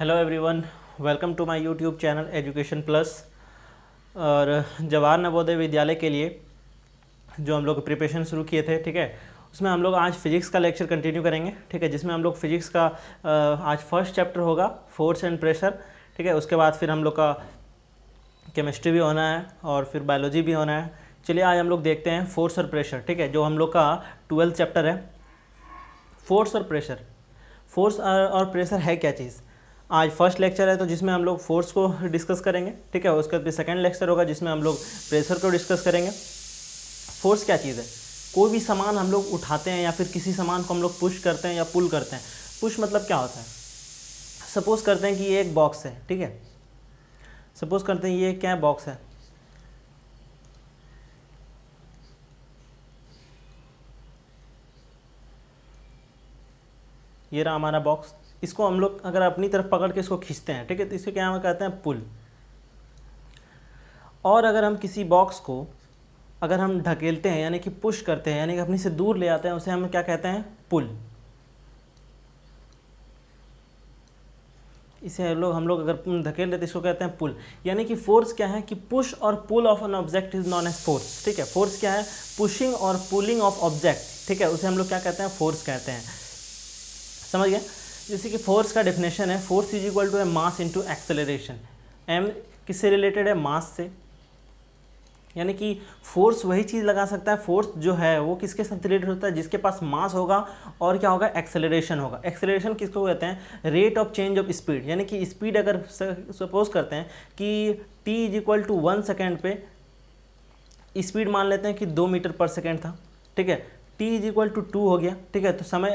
Hello everyone, welcome to my YouTube channel education plus. और जवाहर नवोदय विद्यालय के लिए जो हम लोग प्रिपरेशन शुरू किए थे, ठीक है, उसमें हम लोग आज फिजिक्स का लेक्चर कंटिन्यू करेंगे, ठीक है, जिसमें हम लोग फिजिक्स का आज फर्स्ट चैप्टर होगा फोर्स एंड प्रेशर, ठीक है। उसके बाद फिर हम लोग का केमिस्ट्री भी होना है और फिर बायोलॉजी भी होना है। चलिए आज हम लोग देखते हैं फोर्स और प्रेशर, ठीक है, जो हम लोग का 12th चैप्टर है। फोर्स और प्रेशर, फोर्स और प्रेशर है क्या चीज़। आज फर्स्ट लेक्चर है तो जिसमें हम लोग फोर्स को डिस्कस करेंगे, ठीक है। उसके बाद सेकंड लेक्चर होगा जिसमें हम लोग प्रेशर को डिस्कस करेंगे। फोर्स क्या चीज़ है? कोई भी सामान हम लोग उठाते हैं या फिर किसी सामान को हम लोग पुश करते हैं या पुल करते हैं। पुश मतलब क्या होता है? सपोज करते हैं कि ये एक बॉक्स है, ठीक है। सपोज करते हैं ये क्या बॉक्स है, ये रहा हमारा बॉक्स। इसको हम लोग अगर अपनी तरफ पकड़ के इसको खींचते हैं, ठीक है, तो इसे क्या हम कहते हैं? पुल। और अगर हम किसी बॉक्स को अगर हम ढकेलते हैं यानी कि पुश करते हैं यानी कि अपनी से दूर ले आते हैं, उसे हम क्या कहते हैं? पुल। इसे हम लोग अगर धकेल देते इसको कहते हैं पुल। यानी कि फोर्स क्या है कि पुश और pull of an object is known as force, ठीक है। फोर्स क्या है? पुशिंग और पुलिंग ऑफ ऑब्जेक्ट, ठीक है, उसे हम लोग क्या कहते हैं? फोर्स कहते हैं। समझ गए? जैसे कि फोर्स का डेफिनेशन है, force is equal to a mass into acceleration. M किससे रिलेटेड है? मास से। यानी कि फोर्स वही चीज़ लगा सकता है, फोर्स जो है वो किसके साथ रिलेटेड होता है? जिसके पास मास होगा और क्या होगा? एक्सेलरेशन होगा। एक्सेलरेशन किसको कहते हैं? Rate of change of speed. यानी कि स्पीड अगर सपोज करते हैं कि t is equal to 1 second पे स्पीड मान लेते हैं कि 2 मीटर पर सेकेंड था, ठीक है। t इज इक्वल टू 2 हो गया, ठीक है, तो समय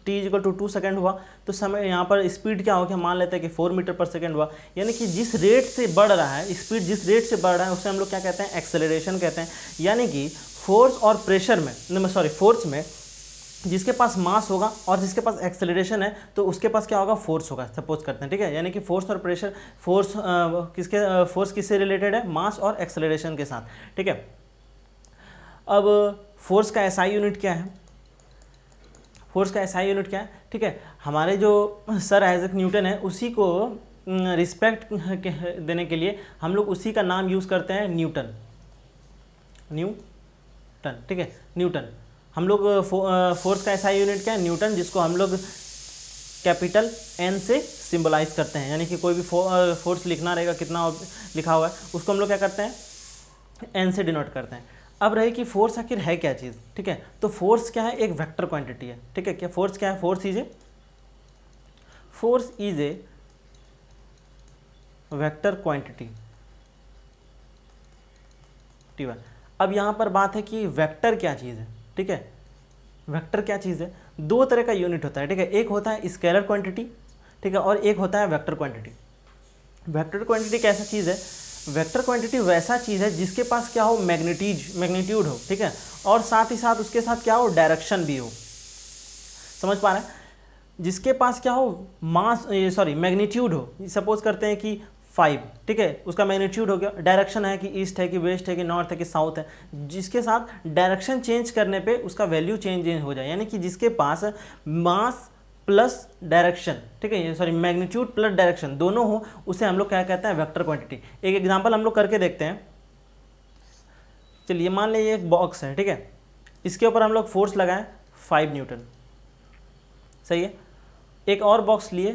t is equal to 2 second हुआ, तो समय यहाँ पर स्पीड क्या हो गया? मान लेते हैं कि 4 मीटर पर सेकेंड हुआ। यानी कि जिस रेट से बढ़ रहा है स्पीड, जिस रेट से बढ़ रहा है उसे हम लोग क्या कहते हैं? एक्सेलरेशन कहते हैं। यानी कि फोर्स और प्रेशर में फोर्स में जिसके पास मास होगा और जिसके पास एक्सेलरेशन है तो उसके पास क्या होगा? फोर्स होगा। सपोज करते हैं, ठीक है। यानी कि फोर्स और प्रेशर, फोर्स किससे रिलेटेड है? मास और एक्सेलरेशन के साथ, ठीक है। अब फोर्स का एसआई यूनिट क्या है? फोर्स का एसआई यूनिट क्या है? ठीक है, हमारे जो सर आइजैक न्यूटन है उसी को रिस्पेक्ट देने के लिए हम लोग उसी का नाम यूज़ करते हैं, न्यूटन। न्यूटन, ठीक है, न्यूटन। हम लोग फोर्स का एसआई यूनिट क्या है? न्यूटन, जिसको हम लोग कैपिटल एन से सिंबलाइज करते हैं। यानी कि कोई भी फोर्स लिखना रहेगा, कितना लिखा हुआ है, उसको हम लोग क्या करते हैं? एन से डिनोट करते हैं। अब रही कि फोर्स आखिर है क्या चीज़, ठीक है। तो फोर्स क्या है? एक वेक्टर क्वांटिटी है, ठीक है। क्या फोर्स क्या है? Force is A vector quantity. ठीक है। अब यहाँ पर बात है कि वेक्टर क्या चीज़ है, ठीक है। वेक्टर क्या चीज़ है? दो तरह का यूनिट होता है, ठीक है। एक होता है स्केलर क्वांटिटी, ठीक है, और एक होता है वेक्टर क्वांटिटी। वेक्टर क्वांटिटी कैसा चीज़ है? वेक्टर क्वांटिटी वैसा चीज़ है जिसके पास क्या हो? मैग्नीट्यूड हो, ठीक है, और साथ ही साथ उसके साथ क्या हो? डायरेक्शन भी हो। समझ पा रहे हैं? जिसके पास क्या हो? मैग्नीट्यूड हो। सपोज करते हैं कि 5, ठीक है, उसका मैग्नीट्यूड हो गया। डायरेक्शन है कि ईस्ट है कि वेस्ट है कि नॉर्थ है कि साउथ है। जिसके साथ डायरेक्शन चेंज करने पे उसका वैल्यू चेंज हो जाए। यानी कि जिसके पास मास प्लस डायरेक्शन, ठीक है, मैग्नीट्यूड प्लस डायरेक्शन दोनों हो, उसे हम लोग क्या कहते हैं? Vector quantity. एक एग्जांपल हम लोग करके देखते हैं। चलिए मान लीजिए एक बॉक्स है, ठीक है, इसके ऊपर हम लोग फोर्स लगाएं 5 न्यूटन, सही है। एक और बॉक्स लिए,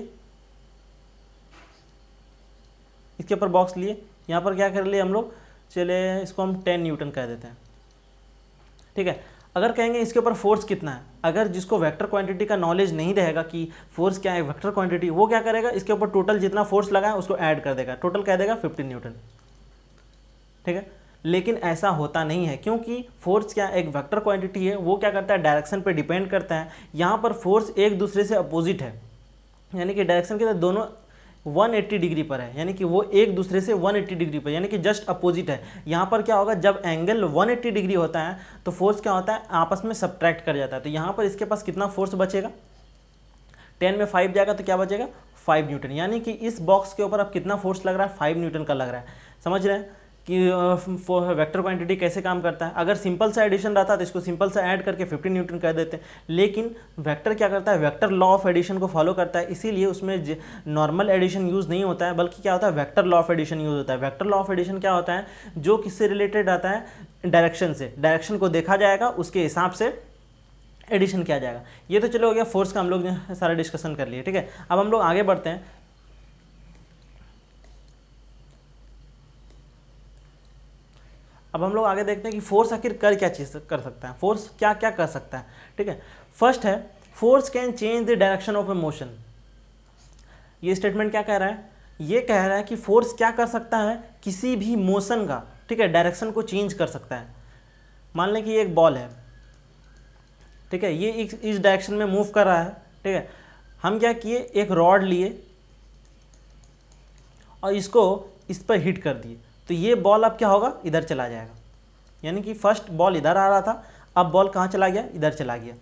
इसके ऊपर बॉक्स लिए, यहाँ पर क्या कर लिए हम लोग? चले इसको हम 10 न्यूटन कह देते हैं, ठीक है। अगर कहेंगे इसके ऊपर फोर्स कितना है, अगर जिसको वेक्टर क्वांटिटी का नॉलेज नहीं रहेगा कि फोर्स क्या है, वेक्टर क्वांटिटी, वो क्या करेगा? इसके ऊपर टोटल जितना फोर्स लगा है उसको ऐड कर देगा, टोटल कह देगा 15 न्यूटन, ठीक है। लेकिन ऐसा होता नहीं है, क्योंकि फोर्स क्या एक वेक्टर क्वांटिटी है, वो क्या करता है? डायरेक्शन पे डिपेंड करता है। यहाँ पर फोर्स एक दूसरे से अपोजिट है, यानी कि डायरेक्शन के दोनों 180 डिग्री पर है, यानी कि वो एक दूसरे से 180 डिग्री पर, यानी कि जस्ट अपोजिट है। यहाँ पर क्या होगा? जब एंगल 180 डिग्री होता है तो फोर्स क्या होता है? आपस में सब्ट्रैक्ट कर जाता है। तो यहाँ पर इसके पास कितना फोर्स बचेगा? 10 में 5 जाएगा तो क्या बचेगा? 5 न्यूटन। यानी कि इस बॉक्स के ऊपर अब कितना फोर्स लग रहा है? 5 न्यूटन का लग रहा है। समझ रहे हैं? कि वेक्टर क्वांटिटी कैसे काम करता है। अगर सिंपल सा एडिशन रहता तो इसको सिंपल सा ऐड करके 15 न्यूटन कर देते, लेकिन वेक्टर क्या करता है, वेक्टर लॉ ऑफ एडिशन को फॉलो करता है, इसीलिए उसमें नॉर्मल एडिशन यूज़ नहीं होता है, बल्कि क्या होता है, vector law of addition use होता है। वेक्टर लॉ ऑफ एडिशन क्या होता है, जो किससे रिलेटेड आता है, डायरेक्शन से। डायरेक्शन को देखा जाएगा, उसके हिसाब से एडिशन किया जाएगा। ये तो चलो हो गया फोर्स का, हम लोग सारा डिस्कशन कर लिए, ठीक है। अब हम लोग आगे बढ़ते हैं। अब हम लोग आगे देखते हैं कि फोर्स आखिर कर क्या चीज़ कर सकता है, फोर्स क्या क्या कर सकता है, ठीक है। फर्स्ट है, force can change the direction of A motion. ये स्टेटमेंट क्या कह रहा है, ये कह रहा है कि फोर्स क्या कर सकता है, किसी भी मोशन का, ठीक है, डायरेक्शन को चेंज कर सकता है। मान लें कि ये एक बॉल है, ठीक है, ये इस डायरेक्शन में मूव कर रहा है, ठीक है। हम क्या किए, एक रॉड लिए और इसको इस पर हिट कर दिए, तो ये बॉल अब क्या होगा, इधर चला जाएगा। यानी कि फर्स्ट बॉल इधर आ रहा था, अब बॉल कहाँ चला गया, इधर चला गया।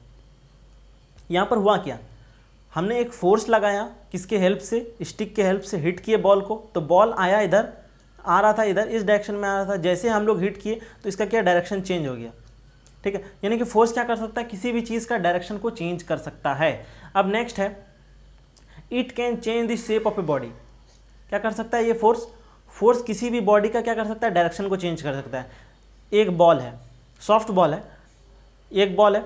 यहाँ पर हुआ क्या, हमने एक फोर्स लगाया, किसके हेल्प से, स्टिक के हेल्प से हिट किए बॉल को, तो बॉल आया इधर, आ रहा था इधर, इस डायरेक्शन में आ रहा था। जैसे हम लोग हिट किए तो इसका क्या डायरेक्शन चेंज हो गया, ठीक है। यानी कि फोर्स क्या कर सकता है, किसी भी चीज़ का डायरेक्शन को चेंज कर सकता है। अब नेक्स्ट है, it can change the shape of a body. क्या कर सकता है ये फोर्स किसी भी बॉडी का क्या कर सकता है, डायरेक्शन को चेंज कर सकता है। एक बॉल है, सॉफ्ट बॉल है, एक बॉल है,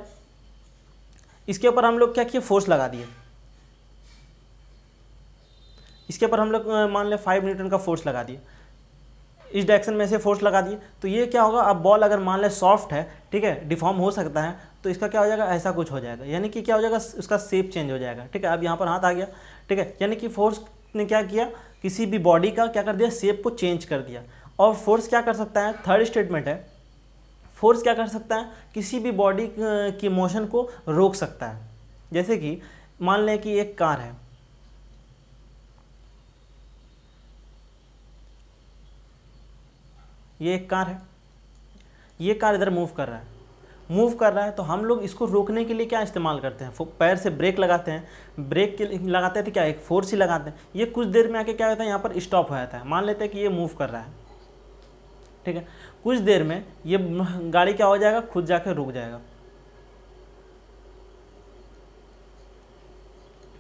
इसके ऊपर हम लोग क्या किए, फोर्स लगा दिए। इसके ऊपर हम लोग मान लें 5 न्यूटन का फोर्स लगा दिए, इस डायरेक्शन में से फोर्स लगा दिए, तो ये क्या होगा, अब बॉल अगर मान लें सॉफ्ट है, ठीक है, डिफॉर्म हो सकता है, तो इसका क्या हो जाएगा, ऐसा कुछ हो जाएगा। यानी कि क्या हो जाएगा, उसका शेप चेंज हो जाएगा, ठीक है। अब यहाँ पर हाथ आ गया, ठीक है, यानी कि फोर्स ने क्या किया, किसी भी बॉडी का क्या कर दिया, शेप को चेंज कर दिया। और फोर्स क्या कर सकता है, थर्ड स्टेटमेंट है, फोर्स क्या कर सकता है, किसी भी बॉडी की मोशन को रोक सकता है। जैसे कि मान लें कि एक कार है, ये एक कार है, ये कार इधर मूव कर रहा है, तो हम लोग इसको रोकने के लिए क्या इस्तेमाल करते हैं, पैर से ब्रेक लगाते हैं। ब्रेक के लगाते हैं तो क्या, एक फोर्स ही लगाते हैं। ये कुछ देर में आके क्या होता है, यहाँ पर स्टॉप हो जाता है। मान लेते हैं कि ये मूव कर रहा है, ठीक है, कुछ देर में ये गाड़ी क्या हो जाएगा, खुद जाके रुक जाएगा।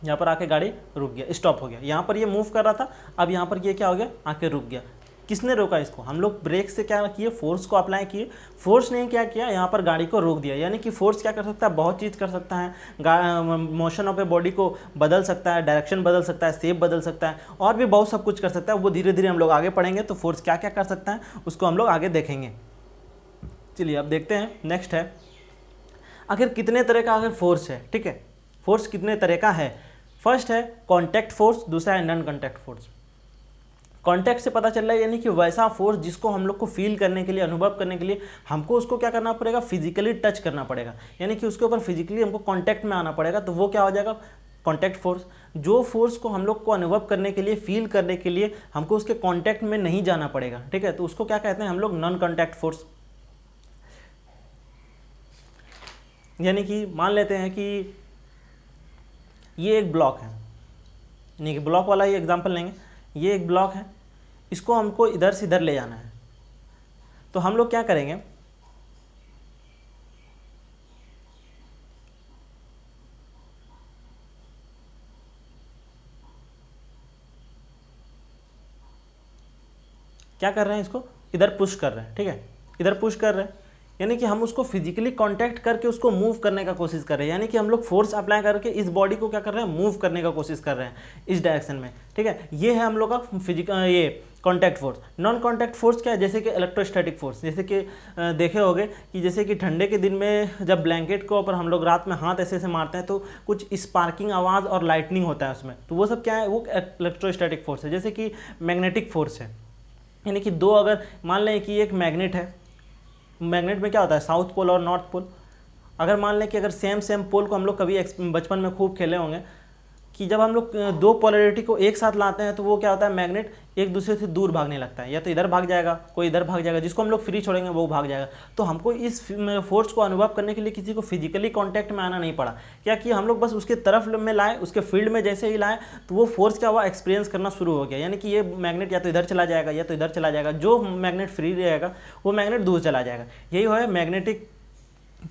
यहाँ पर आके गाड़ी रुक गया, स्टॉप हो गया। यहाँ पर ये मूव कर रहा था, अब यहाँ पर ये क्या हो गया, आके रुक गया। किसने रोका इसको, हम लोग ब्रेक से क्या किए, फोर्स को अप्लाई किए। फोर्स ने क्या किया, यहाँ पर गाड़ी को रोक दिया। यानी कि फोर्स क्या कर सकता है, बहुत चीज़ कर सकता है। मोशन ऑफ ए बॉडी को बदल सकता है, डायरेक्शन बदल सकता है, शेप बदल सकता है, और भी बहुत सब कुछ कर सकता है। वो धीरे धीरे हम लोग आगे पढ़ेंगे, तो फोर्स क्या क्या कर सकता है उसको हम लोग आगे देखेंगे। चलिए अब देखते हैं, नेक्स्ट है, आखिर कितने तरह का अगर फोर्स है, ठीक है, फोर्स कितने तरह का है। फर्स्ट है कॉन्टैक्ट फोर्स, दूसरा है नॉन कॉन्टैक्ट फोर्स। कॉन्टैक्ट से पता चल रहा है, यानी कि वैसा फोर्स जिसको हम लोग को फील करने के लिए, अनुभव करने के लिए हमको उसको क्या करना पड़ेगा, फिजिकली टच करना पड़ेगा। यानी कि उसके ऊपर फिजिकली हमको कॉन्टैक्ट में आना पड़ेगा, तो वो क्या हो जाएगा, कॉन्टैक्ट फोर्स। जो फोर्स को हम लोग को अनुभव करने के लिए, फील करने के लिए हमको उसके कॉन्टैक्ट में नहीं जाना पड़ेगा, ठीक है, तो उसको क्या कहते हैं हम लोग, नॉन कॉन्टैक्ट फोर्स। यानी कि मान लेते हैं कि ये एक ब्लॉक है, यानी कि ब्लॉक वाला ही एग्जांपल लेंगे। ये एक ब्लॉक है, इसको हमको इधर से इधर ले जाना है, तो हम लोग क्या करेंगे, क्या कर रहे हैं, इसको इधर पुश कर रहे हैं, ठीक है, इधर पुश कर रहे हैं। यानी कि हम उसको फिजिकली कांटेक्ट करके उसको मूव करने का कोशिश कर रहे हैं। यानी कि हम लोग फोर्स अप्लाई करके इस बॉडी को क्या कर रहे हैं, मूव करने का कोशिश कर रहे हैं इस डायरेक्शन में, ठीक है। ये है हम लोग का फिजिकल ये contact force. Non contact force क्या है, जैसे कि इलेक्ट्रोस्टैटिक फोर्स। जैसे कि देखे होंगे कि जैसे कि ठंडे के दिन में जब ब्लैंकेट के ऊपर हम लोग रात में हाथ ऐसे ऐसे मारते हैं, तो कुछ स्पार्किंग आवाज़ और लाइटनिंग होता है उसमें, तो वो सब क्या है, वो इलेक्ट्रोस्टैटिक फोर्स है। जैसे कि मैग्नेटिक फोर्स है, यानी कि दो, अगर मान लें कि एक मैग्नेट है, मैग्नेट में क्या होता है, साउथ पोल और नॉर्थ पोल। अगर मान लें कि अगर सेम पोल को हम लोग कभी बचपन में खूब खेले होंगे कि जब हम लोग दो पोलैरिटी को एक साथ लाते हैं तो वो क्या होता है, मैग्नेट एक दूसरे से दूर भागने लगता है, या तो इधर भाग जाएगा, कोई इधर भाग जाएगा, जिसको हम लोग फ्री छोड़ेंगे वो भाग जाएगा। तो हमको इस फोर्स को अनुभव करने के लिए किसी को फिजिकली कांटेक्ट में आना नहीं पड़ा, क्या कि हम लोग बस उसके तरफ में लाए, उसके फील्ड में जैसे ही लाए तो वो फोर्स क्या हुआ, एक्सपीरियंस करना शुरू हो गया। यानी कि ये मैग्नेट या तो इधर चला जाएगा या तो इधर चला जाएगा, जो मैग्नेट फ्री रहेगा वो मैग्नेट दूर चला जाएगा। यही है मैग्नेटिक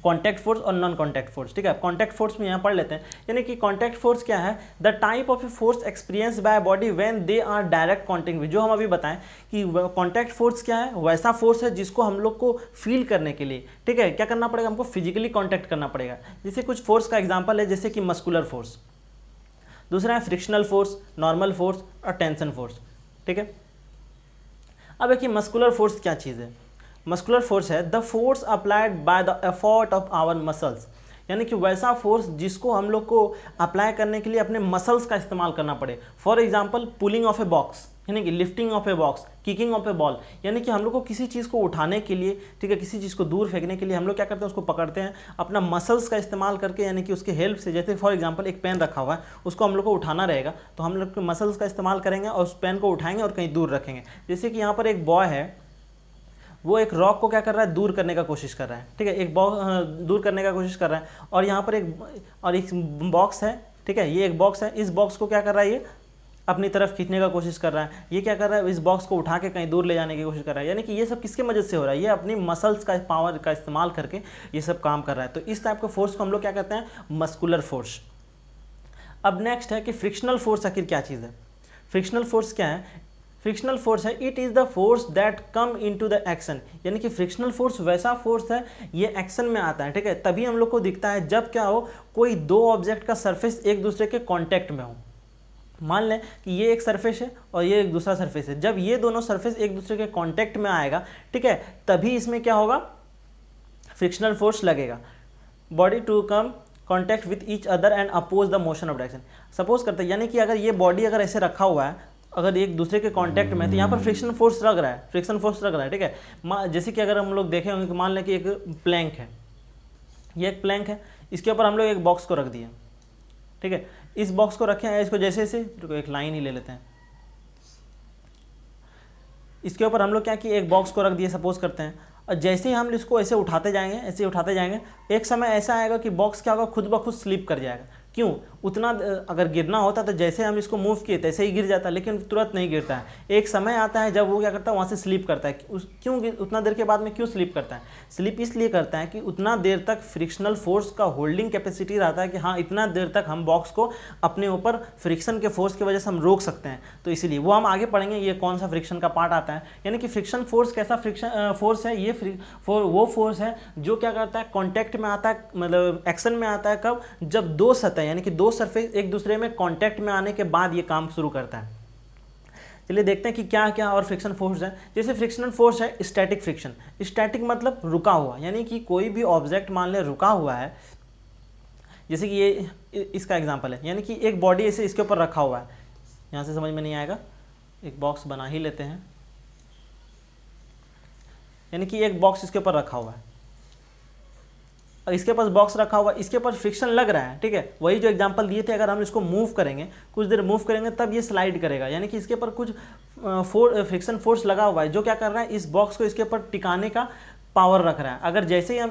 कॉन्टैक्ट फोर्स और नॉन कॉन्टैक्ट फोर्स। ठीक है, कॉन्टैक्ट फोर्स में यहाँ पढ़ लेते हैं। यानी कि कॉन्टैक्ट फोर्स क्या है, the type of a force experience by body when they are direct contact with, जो हम अभी बताएं कि कॉन्टैक्ट फोर्स क्या है, वैसा फोर्स है जिसको हम लोग को फील करने के लिए, ठीक है, क्या करना पड़ेगा, हमको फिजिकली कॉन्टैक्ट करना पड़ेगा। जैसे कुछ फोर्स का एग्जाम्पल है, जैसे कि मस्कुलर फोर्स, दूसरा है फ्रिक्शनल फोर्स, नॉर्मल फोर्स और टेंशन फोर्स। ठीक है, अब एक मस्कुलर फोर्स क्या चीज़ है, मस्कुलर फोर्स है the force applied by the effort of our muscles, यानी कि वैसा फोर्स जिसको हम लोग को अप्लाई करने के लिए अपने मसल्स का इस्तेमाल करना पड़े। For example pulling of a box, यानी कि lifting of a box, kicking off A ball, यानी कि हम लोग को किसी चीज़ को उठाने के लिए, ठीक है, किसी चीज़ को दूर फेंकने के लिए हम लोग क्या करते हैं, उसको पकड़ते हैं अपना मसल्स का इस्तेमाल करके, यानी कि उसके हेल्प से। जैसे फॉर एग्जांपल एक पेन रखा हुआ है, उसको हम लोग को उठाना रहेगा तो हम लोग मसल्स का इस्तेमाल करेंगे और उस पेन को उठाएंगे और कहीं दूर रखेंगे। जैसे कि यहाँ पर एक बॉय है, वो एक रॉक को क्या कर रहा है, दूर करने का कोशिश कर रहा है। ठीक है, एक दूर करने का कोशिश कर रहा है, और यहाँ पर एक बॉक्स है। ठीक है, ये एक बॉक्स है, इस बॉक्स को क्या कर रहा है, ये अपनी तरफ खींचने का कोशिश कर रहा है। ये क्या कर रहा है, इस बॉक्स को उठा के कहीं दूर ले जाने की कोशिश कर रहा है। यानी कि ये सब किसके मदद से हो रहा है, ये अपनी मसल्स का पावर का इस्तेमाल करके ये सब काम कर रहा है। तो इस टाइप के फोर्स को हम लोग क्या कहते हैं, मस्कुलर फोर्स। अब नेक्स्ट है कि फ्रिक्शनल फोर्स आखिर क्या चीज़ है। फ्रिक्शनल फोर्स क्या है, फ्रिक्शनल फोर्स है it is the force that come into the action, यानी कि फ्रिक्शनल फोर्स वैसा फोर्स है, ये एक्शन में आता है। ठीक है, तभी हम लोग को दिखता है जब क्या हो, कोई दो ऑब्जेक्ट का सरफेस एक दूसरे के कांटेक्ट में हो। मान लें कि ये एक सरफेस है और ये एक दूसरा सरफेस है, जब ये दोनों सरफेस एक दूसरे के कांटेक्ट में आएगा, ठीक है, तभी इसमें क्या होगा, फ्रिक्शनल फोर्स लगेगा। Body to come contact with each other and oppose the motion of direction. Suppose करते हैं, यानी कि अगर ये बॉडी अगर ऐसे रखा हुआ है, अगर एक दूसरे के कांटेक्ट में, तो यहाँ पर फ्रिक्शन फोर्स लग रहा है, फ्रिक्शन फोर्स लग रहा है। ठीक है, जैसे कि अगर हम लोग देखें होंगे, मान लें कि एक प्लैंक है, ये एक प्लैंक है, इसके ऊपर हम लोग एक बॉक्स को रख दिए। ठीक है, इस बॉक्स को रखे हैं, इसको जैसे एक लाइन ही ले लेते हैं, इसके ऊपर हम लोग क्या किए, एक बॉक्स को रख दिए सपोज करते हैं, और जैसे ही हम इसको ऐसे उठाते जाएंगे, ऐसे उठाते जाएंगे, एक समय ऐसा आएगा कि बॉक्स क्या होगा, खुद ब खुद स्लिप कर जाएगा। क्यों, उतना अगर गिरना होता तो जैसे हम इसको मूव किए तैसे ही गिर जाता, लेकिन तुरंत नहीं गिरता है। एक समय आता है जब वो क्या करता है, वहाँ से स्लिप करता है। क्यों उतना देर के बाद में क्यों स्लिप करता है, स्लिप इसलिए करता है कि उतना देर तक फ्रिक्शनल फोर्स का होल्डिंग कैपेसिटी रहता है कि हाँ, इतना देर तक हम बॉक्स को अपने ऊपर फ्रिक्शन के फोर्स की वजह से हम रोक सकते हैं। तो इसीलिए वो हम आगे पढ़ेंगे ये कौन सा फ्रिक्शन का पार्ट आता है। यानी कि फ्रिक्शन फोर्स कैसा फ्रिक्शन फोर्स है, ये वो फोर्स है जो क्या करता है, कॉन्टैक्ट में आता है, मतलब एक्शन में आता है कब, जब दो सतह यानी कि दो सरफेस एक दूसरे में कांटेक्ट में आने के बाद ये काम शुरू करता है। चलिए देखते हैं कि क्या क्या और फ्रिक्शन फोर्स है। जैसे फ्रिक्शनल फोर्स है स्टैटिक फ्रिक्शन, स्टैटिक मतलब रुका हुआ, यानी कि कोई भी ऑब्जेक्ट मान ले रुका हुआ है, जैसे कि ये इसका एग्जांपल है, यानी कि एक बॉडी ऐसे इसके ऊपर रखा हुआ है, यहाँ से समझ में नहीं आएगा, एक बॉक्स बना ही लेते हैं, यानी कि एक बॉक्स इसके ऊपर रखा हुआ है, इसके पास बॉक्स रखा हुआ, इसके ऊपर फ्रिक्शन लग रहा है। ठीक है, वही जो एग्जांपल दिए थे, अगर हम इसको मूव करेंगे, कुछ देर मूव करेंगे तब ये स्लाइड करेगा, यानी कि इसके ऊपर कुछ फ्रिक्शन फोर्स लगा हुआ है जो क्या कर रहा है, इस बॉक्स को इसके ऊपर टिकाने का पावर रख रहा है। अगर जैसे ही हम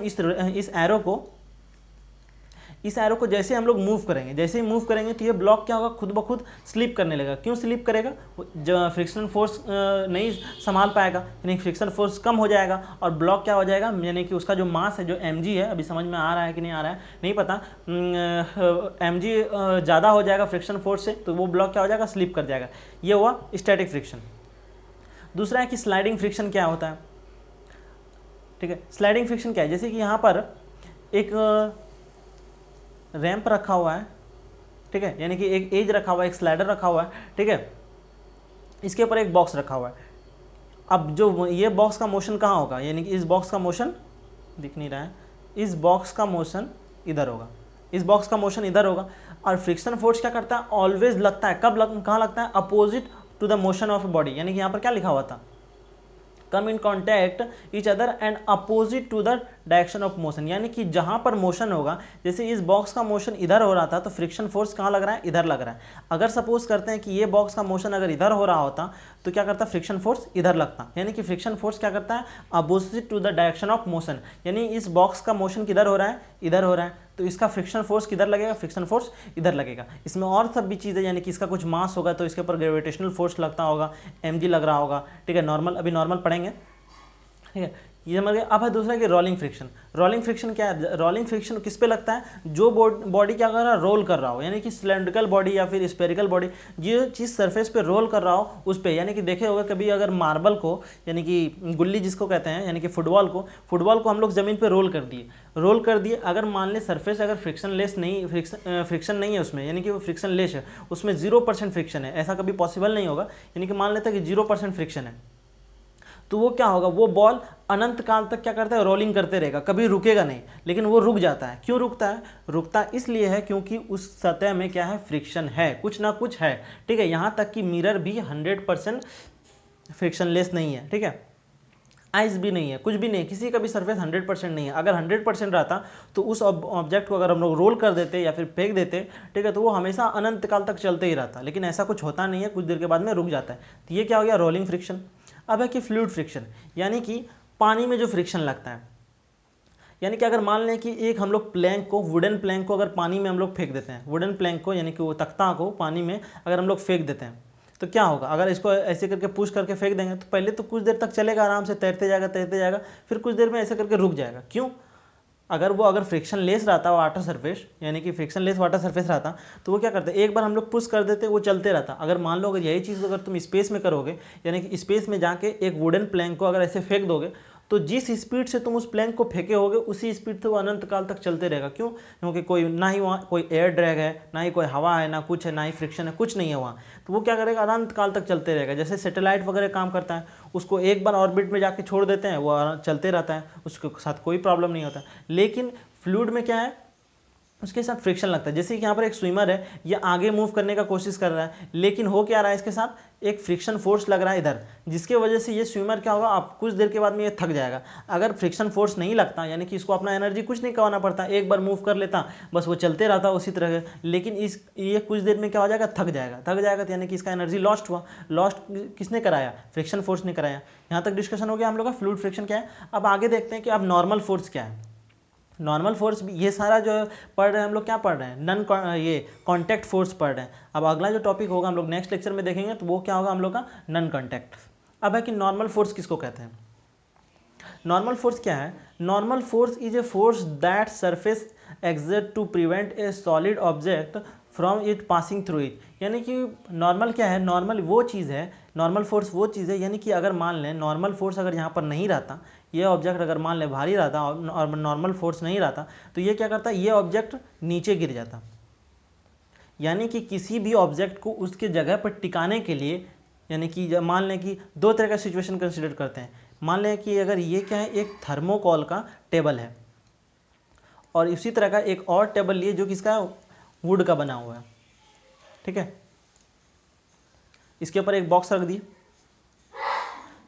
इस एरो को जैसे हम लोग मूव करेंगे, जैसे ही मूव करेंगे तो ये ब्लॉक क्या होगा, खुद ब खुद स्लिप करने लगेगा। क्यों स्लिप करेगा, जो फ्रिक्शन फोर्स नहीं संभाल पाएगा, यानी फ्रिक्शन फोर्स कम हो जाएगा और ब्लॉक क्या हो जाएगा, यानी कि उसका जो मास है, जो mg है, अभी समझ में आ रहा है कि नहीं आ रहा है नहीं पता, mg ज़्यादा हो जाएगा फ्रिक्शन फोर्स से, तो वो ब्लॉक क्या हो जाएगा, स्लिप कर जाएगा। ये हुआ स्टैटिक फ्रिक्शन। दूसरा है कि स्लाइडिंग फ्रिक्शन क्या होता है। ठीक है, स्लाइडिंग फ्रिक्शन क्या है, जैसे कि यहाँ पर एक रैंप रखा हुआ है, ठीक है, यानी कि एक एज रखा हुआ है, एक स्लाइडर रखा हुआ है, ठीक है, इसके ऊपर एक बॉक्स रखा हुआ है। अब जो ये बॉक्स का मोशन कहाँ होगा, यानी कि इस बॉक्स का मोशन दिख नहीं रहा है, इस बॉक्स का मोशन इधर होगा, इस बॉक्स का मोशन इधर होगा, और फ्रिक्शन फोर्स क्या करता है, ऑलवेज लगता है, कहाँ लगता है, opposite to the motion of body. यानी कि यहाँ पर क्या लिखा हुआ था, come in contact each other and opposite to the direction of motion, यानी कि जहाँ पर मोशन होगा, जैसे इस बॉक्स का मोशन इधर हो रहा था तो फ्रिक्शन फोर्स कहाँ लग रहा है, इधर लग रहा है। अगर सपोज करते हैं कि ये बॉक्स का मोशन अगर इधर हो रहा होता तो क्या करता, फ्रिक्शन फोर्स इधर लगता, यानी कि फ्रिक्शन फोर्स क्या करता है, opposite to the direction of motion, यानी इस बॉक्स का मोशन किधर हो रहा है, इधर हो रहा है, तो इसका फ्रिक्शन फोर्स किधर लगेगा, फ्रिक्शन फोर्स इधर लगेगा। इसमें और सब भी चीज़ें, यानी कि इसका कुछ मास होगा तो इसके ऊपर ग्रेविटेशनल फोर्स लगता होगा, mg लग रहा होगा, ठीक है, नॉर्मल, अभी नॉर्मल पढ़ेंगे, ठीक है, ये समझ गए। अब है दूसरा कि रोलिंग फ्रिक्शन। रोलिंग फ्रिक्शन क्या है, रोलिंग फ्रिक्शन किस पे लगता है, जो बॉडी क्या कर रहा है, रोल कर रहा हो, यानी कि सिलेंड्रिकल बॉडी या फिर स्पेरिकल बॉडी, जो चीज़ सरफेस पे रोल कर रहा हो उस पे, यानी कि देखे होगा कभी अगर मार्बल को, यानी कि गुल्ली जिसको कहते हैं, यानी कि फुटबॉल को हम लोग ज़मीन पर रोल कर दिए, अगर मान ले सरफेस अगर फ्रिक्शन नहीं है उसमें, यानी कि वो फ्रिक्शन लेस है, उसमें 0% फ्रिक्शन है, ऐसा कभी पॉसिबल नहीं होगा, यानी कि मान लेते हैं कि 0% फ्रिक्शन है, तो वो क्या होगा, वो बॉल अनंत काल तक क्या करता है, रोलिंग करते रहेगा, कभी रुकेगा नहीं, लेकिन वो रुक जाता है। क्यों रुकता है, रुकता इसलिए है क्योंकि उस सतह में क्या है, फ्रिक्शन है, कुछ ना कुछ है, ठीक है। यहाँ तक कि मिरर भी 100% फ्रिक्शनलेस नहीं है, ठीक है, आइस भी नहीं है, कुछ भी नहीं, किसी का भी सरफेस 100% नहीं है। अगर 100% रहता तो उस ऑब्जेक्ट को अगर हम लोग रोल कर देते या फिर फेंक देते, ठीक है, तो वो हमेशा अनंत काल तक चलते ही रहता, लेकिन ऐसा कुछ होता नहीं है, कुछ देर के बाद में रुक जाता है। तो ये क्या हो गया, रोलिंग फ्रिक्शन। अब है कि फ्लूइड फ्रिक्शन, यानी कि पानी में जो फ्रिक्शन लगता है, यानी कि अगर मान लें कि एक हम लोग प्लैंक को, वुडन प्लैंक को अगर पानी में हम लोग फेंक देते हैं, वुडन प्लैंक को यानी कि वो तख्ता को पानी में अगर हम लोग फेंक देते हैं, तो क्या होगा, अगर इसको ऐसे करके पुश करके फेंक देंगे तो पहले तो कुछ देर तक चलेगा, आराम से तैरते जाएगा, फिर कुछ देर में ऐसे करके रुक जाएगा। क्यों, अगर फ्रिक्शन लेस रहता वाटर सरफेस, यानी कि फ्रिक्शन लेस वाटर सरफेस रहता, तो वो क्या करते, एक बार हम लोग पुश कर देते वो चलते रहता। अगर मान लो अगर यही चीज़ अगर तुम स्पेस में करोगे, यानी कि स्पेस में जाके एक वुडन प्लैंक को अगर ऐसे फेंक दोगे, तो जिस स्पीड से तुम उस प्लैंक को फेंके होगे उसी स्पीड से वो अनंत काल तक चलते रहेगा। क्यों, क्योंकि कोई ना ही वहाँ कोई एयर ड्रैग है, ना ही कोई हवा है, ना कुछ है, ना ही फ्रिक्शन है, कुछ नहीं है वहाँ, तो वो क्या करेगा, अनंत काल तक चलते रहेगा। जैसे सैटेलाइट वगैरह काम करता है, उसको एक बार ऑर्बिट में जाके छोड़ देते हैं, वो चलते रहता है, उसके साथ कोई प्रॉब्लम नहीं होता। लेकिन फ्लूइड में क्या है, उसके साथ फ्रिक्शन लगता है। जैसे कि यहाँ पर एक स्विमर है, ये आगे मूव करने का कोशिश कर रहा है, लेकिन हो क्या रहा है, इसके साथ एक फ्रिक्शन फोर्स लग रहा है इधर, जिसके वजह से ये स्विमर क्या होगा, आप कुछ देर के बाद में ये थक जाएगा। अगर फ्रिक्शन फोर्स नहीं लगता, यानी कि इसको अपना एनर्जी कुछ नहीं करवाना पड़ता, एक बार मूव कर लेता, बस वो चलते रहता उसी तरह, लेकिन ये कुछ देर में क्या हो जाएगा, थक जाएगा, तो यानी कि इसका एनर्जी लॉस्ट हुआ। लॉस्ट किसने कराया, फ्रिक्शन फोर्स ने कराया। यहाँ तक डिस्कशन हो गया हम लोग का फ्लूइड फ्रिक्शन क्या है। अब आगे देखते हैं कि अब नॉर्मल फोर्स क्या है। नॉर्मल फोर्स, ये सारा जो पढ़ रहे हैं हम लोग, क्या पढ़ रहे हैं, ये कॉन्टैक्ट फोर्स पढ़ रहे हैं। अब अगला जो टॉपिक होगा हम लोग नेक्स्ट लेक्चर में देखेंगे, तो वो क्या होगा हम लोग का, नॉन कॉन्टैक्ट। अब है कि नॉर्मल फोर्स किसको कहते हैं। नॉर्मल फोर्स क्या है, normal force is a force that surface exert to prevent a solid object from it passing through it. यानी कि नॉर्मल क्या है, नॉर्मल वो चीज़ है, नॉर्मल फोर्स वो चीज़ है, यानी कि अगर मान लें नॉर्मल फोर्स अगर यहाँ पर नहीं रहता, ये ऑब्जेक्ट अगर मान लें भारी रहता और नॉर्मल फोर्स नहीं रहता, तो ये क्या करता, ये ऑब्जेक्ट नीचे गिर जाता। यानी कि किसी भी ऑब्जेक्ट को उसके जगह पर टिकाने के लिए, यानी कि मान लें कि दो तरह का सिचुएशन कंसिडर करते हैं। मान लें कि अगर ये क्या है, एक थर्मोकोल का टेबल है, और इसी तरह का एक और टेबल लिए जो किसका वुड का बना हुआ है, ठीक है, इसके ऊपर एक बॉक्स रख दिए,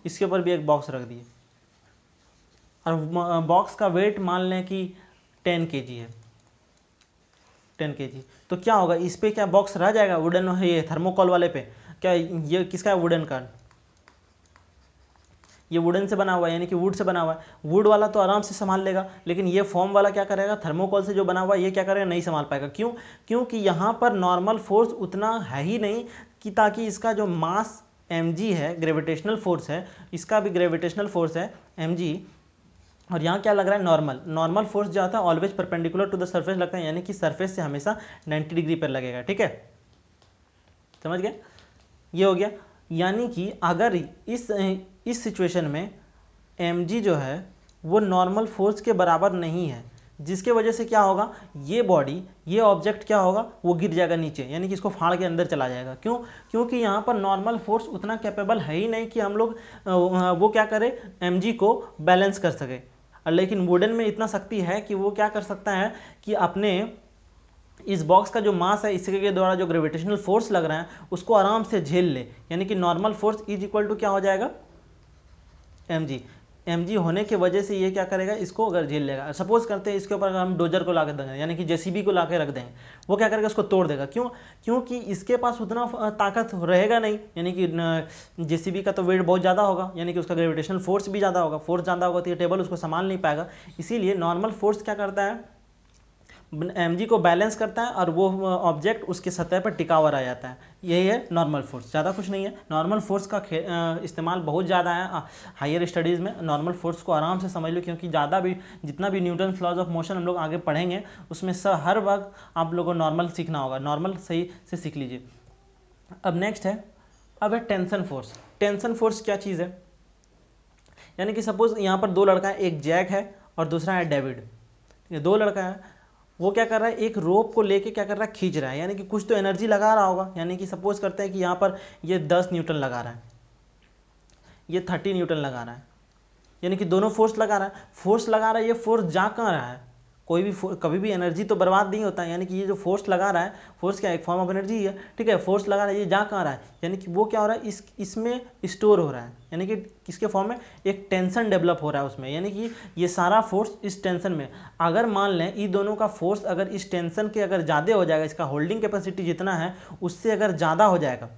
इसके ऊपर भी एक बॉक्स रख दिए, और बॉक्स का वेट मान लें कि 10 kg है, 10 kg। तो क्या होगा, इस पे क्या बॉक्स रह जाएगा, वुडन है ये थर्मोकोल वाले पे, क्या ये किसका है, वुडन का, ये वुडन से बना हुआ है, यानी कि वुड से बना हुआ है। वुड वाला तो आराम से संभाल लेगा, लेकिन ये फोम वाला क्या करेगा, थर्मोकोल से जो बना हुआ है, ये क्या करेगा, नहीं संभाल पाएगा। क्यों, क्योंकि यहाँ पर नॉर्मल फोर्स उतना है ही नहीं कि ताकि इसका जो मास mg है, ग्रेविटेशनल फोर्स है, इसका भी ग्रेविटेशनल फोर्स है mg, और यहाँ क्या लग रहा है, नॉर्मल फोर्स जो आता है always perpendicular to the surface लगता है, यानी कि सरफेस से हमेशा 90 डिग्री पर लगेगा, ठीक है, समझ गए, ये हो गया। यानी कि अगर इस सिचुएशन में mg जो है वो नॉर्मल फोर्स के बराबर नहीं है, जिसके वजह से क्या होगा, ये बॉडी, ये ऑब्जेक्ट क्या होगा, वो गिर जाएगा नीचे, यानी कि इसको फाड़ के अंदर चला जाएगा। क्यों, क्योंकि यहाँ पर नॉर्मल फोर्स उतना कैपेबल है ही नहीं कि हम लोग वो क्या करें, mg को बैलेंस कर सके। लेकिन वुडन में इतना शक्ति है कि वो क्या कर सकता है कि अपने इस बॉक्स का जो मास है, इसके द्वारा जो ग्रेविटेशनल फोर्स लग रहा है उसको आराम से झेल ले, यानी कि normal force is equal to क्या हो जाएगा, mg। mg होने की वजह से ये क्या करेगा, इसको अगर झेल लेगा। सपोज करते हैं इसके ऊपर अगर हम डोजर को ला के देंगे, यानी कि जेसीबी को ला के रख देंगे, वो क्या करेगा, इसको तोड़ देगा। क्यों? क्योंकि इसके पास उतना ताकत रहेगा नहीं, यानी कि जेसीबी का तो वेट बहुत ज़्यादा होगा, यानी कि उसका ग्रेविटेशनल फोर्स भी ज़्यादा होगा। फोर्स ज़्यादा होगा तो ये टेबल उसको संभाल नहीं पाएगा। इसीलिए नॉर्मल फोर्स क्या करता है, mg को बैलेंस करता है और वो ऑब्जेक्ट उसके सतह पर टिका हुआ रह जाता है। यही है नॉर्मल फोर्स, ज़्यादा कुछ नहीं है। नॉर्मल फोर्स का इस्तेमाल बहुत ज़्यादा है हायर स्टडीज़ में। नॉर्मल फोर्स को आराम से समझ लो, क्योंकि ज़्यादा भी जितना भी न्यूटन लॉज ऑफ मोशन हम लोग आगे पढ़ेंगे उसमें हर वक्त आप लोगों को नॉर्मल सीखना होगा। नॉर्मल सही से सीख लीजिए। अब नेक्स्ट है, अब है टेंशन फोर्स। टेंशन फोर्स क्या चीज़ है, यानी कि सपोज यहाँ पर दो लड़का है, एक जैक है और दूसरा है डेविड। ये दो लड़का है, वो क्या कर रहा है, एक रोप को लेके क्या कर रहा है, खींच रहा है, यानी कि कुछ तो एनर्जी लगा रहा होगा। यानी कि सपोज करते हैं कि यहाँ पर ये 10 न्यूटन लगा रहा है, ये 30 न्यूटन लगा रहा है, यानी कि दोनों फोर्स लगा रहा है। फोर्स लगा रहा है, ये फोर्स जा कहाँ रहा है, कोई भी कभी भी एनर्जी तो बर्बाद नहीं होता है। यानी कि ये जो फोर्स लगा रहा है, फोर्स क्या एक फॉर्म ऑफ एनर्जी है, ठीक है। फोर्स लगा रहा है, ये जा कहाँ रहा है, यानी कि वो क्या हो रहा है, इसमें स्टोर हो रहा है, यानी कि किसके फॉर्म में, एक टेंशन डेवलप हो रहा है उसमें। यानी कि ये सारा फोर्स इस टेंशन में, अगर मान लें इन दोनों का फोर्स अगर इस टेंशन के अगर ज़्यादा हो जाएगा, इसका होल्डिंग कैपेसिटी जितना है उससे अगर ज़्यादा हो जाएगा,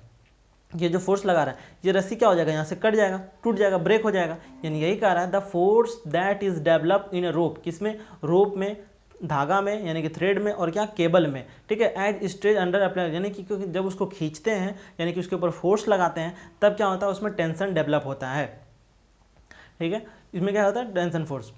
ये जो फोर्स लगा रहा है, ये रस्सी क्या हो जाएगा, यहाँ से कट जाएगा, टूट जाएगा, ब्रेक हो जाएगा। यानी यही कह रहा है, the force that is develop in a rope, किसमें, रोप में, धागा में, यानी कि थ्रेड में, और क्या, केबल में, ठीक है। एज स्ट्रेच अंडर अप्लाई, यानी कि क्योंकि जब उसको खींचते हैं, यानी कि उसके ऊपर फोर्स लगाते हैं, तब क्या होता है, उसमें टेंशन डेवलप होता है, ठीक है। इसमें क्या होता है, टेंशन फोर्स।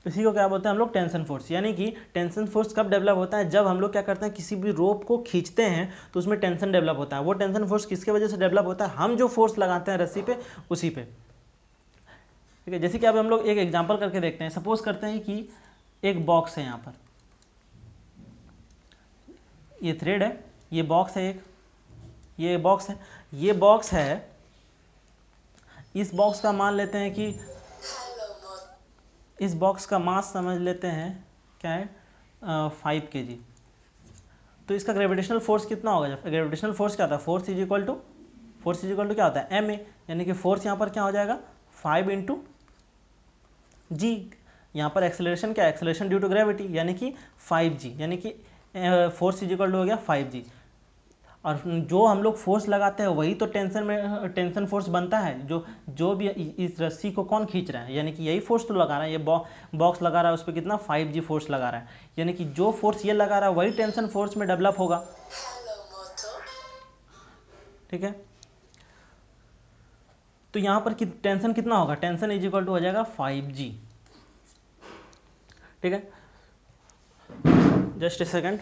इसी को क्या बोलते हैं हम लोग, टेंशन फोर्स। यानी कि टेंशन फोर्स कब डेवलप होता है, जब हम लोग क्या करते हैं, किसी भी रोप को खींचते हैं तो उसमें टेंशन डेवलप होता है। वो टेंशन फोर्स किसके वजह से डेवलप होता है, हम जो फोर्स लगाते हैं रस्सी पे, उसी पे, ठीक है। जैसे कि अब हम लोग एक एग्जांपल करके देखते हैं। सपोज करते हैं कि एक बॉक्स है, यहाँ पर ये थ्रेड है, ये बॉक्स है, एक ये बॉक्स है, ये बॉक्स है। इस बॉक्स का मान लेते हैं कि इस बॉक्स का मास समझ लेते हैं क्या है, 5 kg। तो इसका ग्रेविटेशनल फोर्स कितना होगा, जब ग्रेविटेशनल फोर्स क्या होता है, फोर्स इज इक्वल टू क्या होता है, ma, यानी कि फोर्स यहाँ पर क्या हो जाएगा, 5 × g। यहाँ पर एक्सेलरेशन क्या है, एक्सेलरेशन ड्यू टू ग्रेविटी, यानी कि 5g, यानी कि फोर्स इज इक्वल टू हो गया 5g। और जो हम लोग फोर्स लगाते हैं वही तो टेंशन में टेंशन फोर्स बनता है। जो भी इस रस्सी को कौन खींच रहा है, यानी कि यही फोर्स तो लगा रहा है। ये बॉक्स लगा रहा है, उस पर कितना 5g फोर्स लगा रहा है, यानी कि जो फोर्स ये लगा रहा है वही टेंशन फोर्स में डेवलप होगा, ठीक है। तो यहाँ पर टेंशन कितना होगा, टेंशन इज इक्वल टू हो जाएगा 5g, ठीक है। Just a second.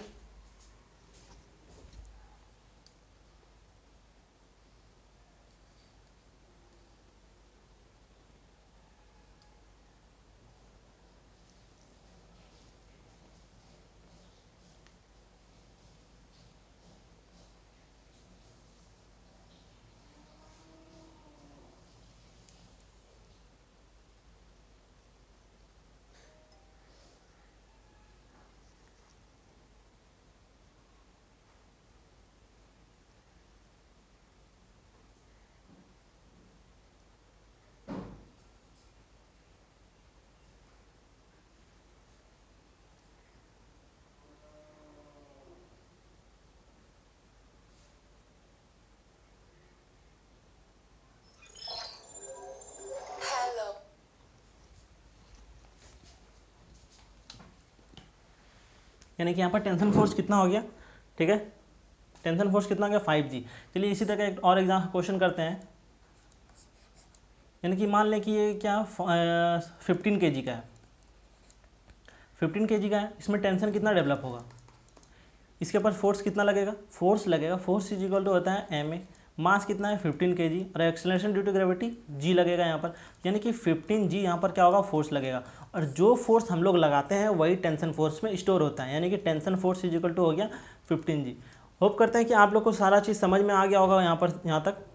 यानी कि यहाँ पर टेंशन फोर्स कितना हो गया, ठीक है। टेंशन फोर्स कितना हो गया, 5g। चलिए इसी तरह का एक और एग्जाम क्वेश्चन करते हैं। यानी कि मान लें कि ये क्या 15 kg का है, 15 kg का है, इसमें टेंशन कितना डेवलप होगा, इसके ऊपर फोर्स कितना लगेगा, फोर्स लगेगा, फोर्स इज इक्वल टू होता है ma, मास कितना है 15 kg, और acceleration due to gravity g लगेगा यहाँ पर, यानी कि 15g यहाँ पर क्या होगा, फोर्स लगेगा। और जो फोर्स हम लोग लगाते हैं वही टेंशन फोर्स में स्टोर होता है, यानी कि tension force is equal to हो गया 15g। होप करते हैं कि आप लोग को सारा चीज़ समझ में आ गया होगा यहाँ तक।